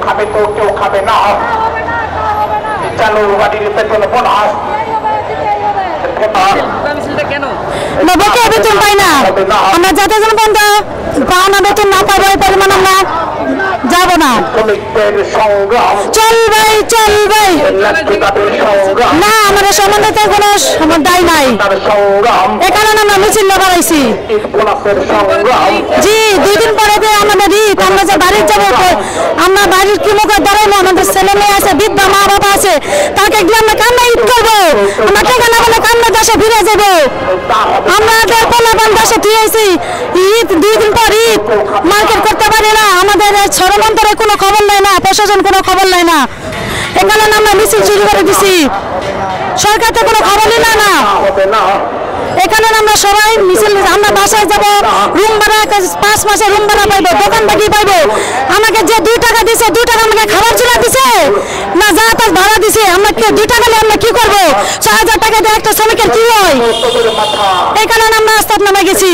খাবে তো কেউ খাবে না। চালু গাড়ির বেতন বোনাস নবকে বেতন পাই না, আমরা যাতে যেন বন্ধ পাওনা বেতন না পাবো এই পরিমাণ আমরা যাব না। চল ভাই চল ভাই, না আমাদের সম্বন্ধে কোনো দায় নাই, এ কারণে আমরা মিছিল বাড়াইছি। জি 2 দিন পরে আমাদের ঈদ, আমরা যে বাড়ির যাবো, আমরা বাড়ির কি মুখে দাঁড়াইবো, আমাদের ছেলে মেয়ে আছে, বৃদ্ধা মা বাবা আছে, তাকে গিয়ে আমরা কান্না ঈদ করবো, আমরা টাকা না বলে কান্না দেশে ফিরে যাবো। আমাদের পোলাপান দেশে দিয়েছি, ঈদ 2 দিন পর ঈদ, মার্কেট করতে পারি না, আমাদের ষড়যন্ত্রের কোনো খবর নাই না, প্রশাসন কোনো খবর নাই না, এ কারণে আমরা মিছিল শুরু করে দিছি। সরকার তো কোনো খবরই না না, এখানে আমরা সবাই মিছিল, আমরা বাসায় যাব, রুম ভাড়া 5 মাসে রুম ভাড়া পাইবো, দোকান বাকি পাইবো। আমাকে যে 2 টাকা দিছে, 2 টাকা আমাকে খাবার চুলা দিছে না, যা তার ভাড়া দিছে, আমাকে 2 টাকা নিয়ে আমরা কি করবো? 6000 টাকা দিয়ে একটা শ্রমিকের কি হয়? এই কারণে আমরা রাস্তায় নামে গেছি।